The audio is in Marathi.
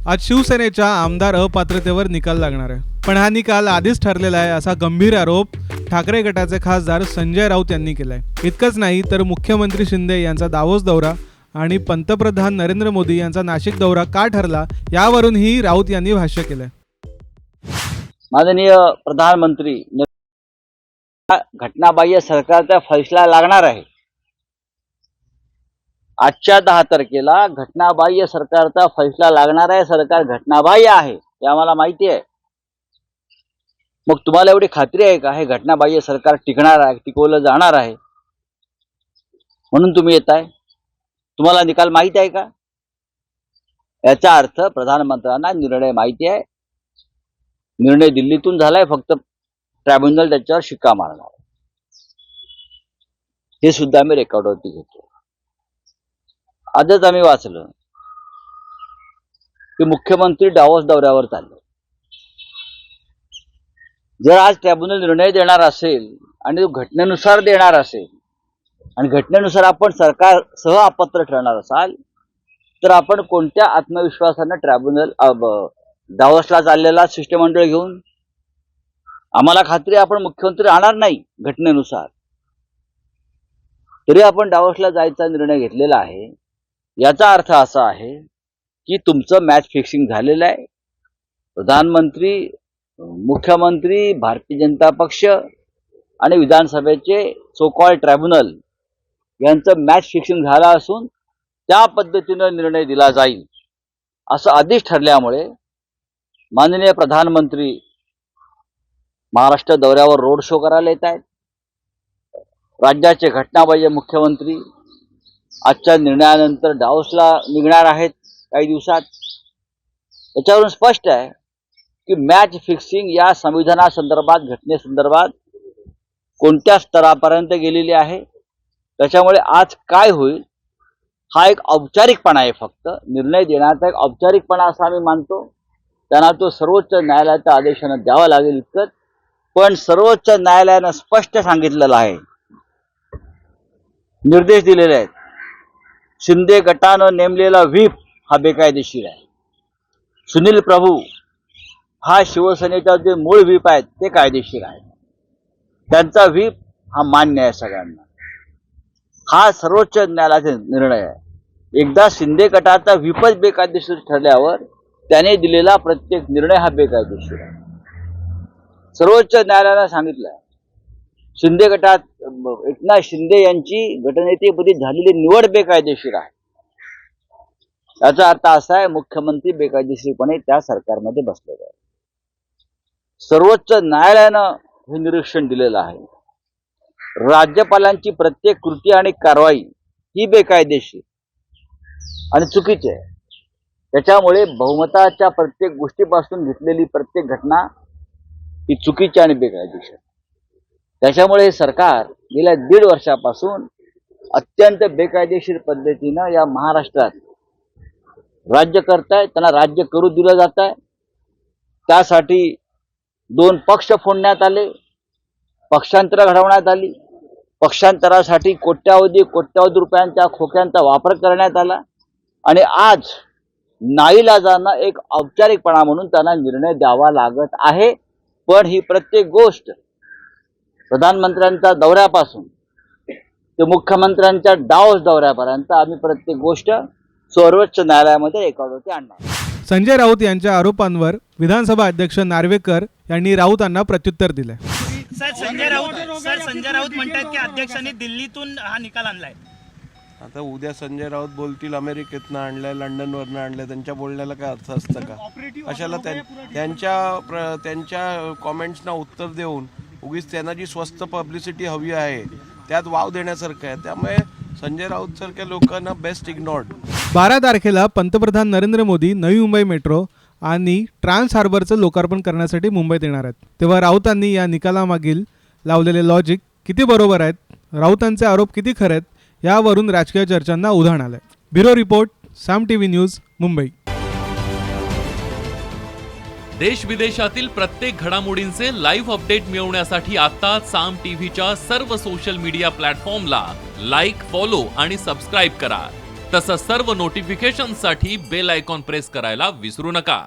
आज शिवसेनेच्या आमदार अपात्रतेवर निकाल लागणार आहे, पण हा निकाल आधीच ठरलेला आहे असा गंभीर आरोप ठाकरे गटाचे खासदार संजय राऊत यांनी केलाय। इतकंच नाही तर मुख्यमंत्री शिंदे यांचा दावोस दौरा आणि पंतप्रधान नरेंद्र मोदी यांचा नाशिक दौरा का ठरला यावरूनही राऊत यांनी भाष्य केलंय। माननीय प्रधानमंत्री घटनाबाह्य सरकारचा फैसला लागणार आहे। आजच्या 10 तारखेला घटनाबाह्य सरकारचा फैसला लागणार आहे। सरकार घटनाबाह्य आहे हे आम्हाला माहिती आहे। मग तुम्हाला एवढी खात्री आहे का हे घटनाबाह्य सरकार टिकणार आहे, टिकवलं जाणार आहे म्हणून तुम्ही येताय? तुम्हाला निकाल माहिती आहे का? याचा अर्थ प्रधानमंत्र्यांना निर्णय माहिती आहे। निर्णय दिल्लीतून झालाय, फक्त ट्रायब्युनल त्याच्यावर शिक्का मारणार। हे सुद्धा आम्ही रेकॉर्डवरती घेतो। आजच आम्ही वाचलं की मुख्यमंत्री डावोस दौऱ्यावर चालले। जर आज ट्रायब्युनल निर्णय देणार असेल आणि तो घटनेनुसार देणार असेल आणि घटनेनुसार आपण सरकार सह अपात्र ठरणार असाल तर आपण कोणत्या आत्मविश्वासाने ट्रायब्युनल डावोसला चाललेला शिष्टमंडळ घेऊन? आम्हाला खात्री आपण मुख्यमंत्री राहणार नाही घटनेनुसार, तरी आपण डावोसला जायचा निर्णय घेतलेला आहे। याचा अर्थ असा आहे की तुमचं मॅच फिक्सिंग झालेलं आहे। प्रधानमंत्री, मुख्यमंत्री, भारतीय जनता पक्ष आणि विधानसभेचे सो कॉल्ड ट्रायब्युनल यांचं मॅच फिक्सिंग झालं असून त्या पद्धतीने निर्णय दिला जाईल असं आधीच ठरल्यामुळे माननीय प्रधानमंत्री महाराष्ट्र दौऱ्यावर रोड शो करायला येत आहेत। राज्याचे घटनाबाह्य मुख्यमंत्री आजच्या निर्णयानंतर डावोसला निघणार आहेत काही दिवसात। याच्यावरून स्पष्ट आहे की मॅच फिक्सिंग या संविधानासंदर्भात, घटनेसंदर्भात कोणत्या स्तरापर्यंत गेलेली आहे। त्याच्यामुळे आज काय होईल हा एक औपचारिकपणा आहे, फक्त निर्णय देण्याचा एक औपचारिकपणा असा आम्ही मानतो। त्यांना तो सर्वोच्च न्यायालयाच्या आदेशाने द्यावा लागेल इतकंच। पण सर्वोच्च न्यायालयाने स्पष्ट सांगितलेलं आहे, निर्देश दिलेले आहेत, शिंदे गटानं नेमलेला व्हीप हा बेकायदेशीर आहे। सुनील प्रभू हा शिवसेनेचा जे मूळ व्हीप आहेत ते कायदेशीर आहे। त्यांचा व्हीप हा मान्य आहे सगळ्यांना। हा सर्वोच्च न्यायालयाचा निर्णय आहे। एकदा शिंदे गटाचा व्हीपच बेकायदेशीर ठरल्यावर त्याने दिलेला प्रत्येक निर्णय हा बेकायदेशीर आहे। सर्वोच्च न्यायालयाने सांगितलं शिंदे गटात एकनाथ शिंदे यांची गटनेतेपदी झालेली निवड बेकायदेशीर आहे। याचा अर्थ असा आहे मुख्यमंत्री बेकायदेशीरपणे त्या सरकारमध्ये बसलेले आहे। सर्वोच्च न्यायालयानं हे निरीक्षण दिलेलं आहे। राज्यपालांची प्रत्येक कृती आणि कारवाई ही बेकायदेशीर आणि चुकीची आहे। त्याच्यामुळे बहुमताच्या प्रत्येक गोष्टीपासून घेतलेली प्रत्येक घटना ही चुकीची आणि बेकायदेशीर। त्याच्यामुळे हे सरकार गेल्या 1.5 वर्षापासून अत्यंत बेकायदेशीर पद्धतीनं या महाराष्ट्रात राज्य करताय। त्यांना राज्य करू दिलं जात आहे। त्यासाठी 2 पक्ष फोडण्यात आले, पक्षांतर घडवण्यात आली, पक्षांतरासाठी कोट्यावधी रुपयांच्या खोक्यांचा वापर करण्यात आला आणि आज नाईलाजानं एक औपचारिकपणा म्हणून त्यांना निर्णय द्यावा लागत आहे। पण ही प्रत्येक गोष्ट प्रधानमंत्र्यांच्या दौऱ्यापासून ते मुख्यमंत्र्यांच्या डावोस दौऱ्यापर्यंत आम्ही प्रत्येक गोष्ट सर्वोच्च न्यायालयामध्ये रेकॉर्डवरती आणणार। संजय राऊत यांच्या आरोपांवर विधानसभा अध्यक्ष नार्वेकर यांनी राऊतांना प्रत्युत्तर दिले। संजय राऊत म्हणतात की अध्यक्षांनी दिल्लीतून हा निकाल आणलाय। आता उद्या संजय राऊत बोलतील अमेरिकेतनं आणलंय, लंडनवरनं आणलंय, त्यांच्या बोलण्याला काय अर्थ असतं का? अशाला त्यांच्या कॉमेंट्सना उत्तर देऊन उगीच त्यांना जी स्वस्त पब्लिसिटी हवी आहे त्यात वाव देण्यासारखं आहे। त्यामुळे संजय राऊत सारख्या लोकांना बेस्ट इग्नोर्ड। 12 तारखेला पंतप्रधान नरेंद्र मोदी नवी मुंबई मेट्रो आणि ट्रान्स हार्बरचं लोकार्पण करण्यासाठी मुंबईत येणार आहेत। तेव्हा राऊतांनी या निकालामागील लावलेले लॉजिक किती बरोबर आहेत, राऊतांचे आरोप किती खरे आहेत यावरून राजकीय चर्चांना उधाण आलंय। ब्युरो रिपोर्ट, साम टीव्ही न्यूज, मुंबई। देश विदेशातील प्रत्येक घडामोडींचे लाईव्ह अपडेट मिळवण्यासाठी आता साम टीव्हीच्या सर्व सोशल मीडिया प्लॅटफॉर्मला लाईक, फॉलो आणि सबस्क्राईब करा। तसंच सर्व नोटिफिकेशनसाठी बेल आयकॉन प्रेस करायला विसरू नका.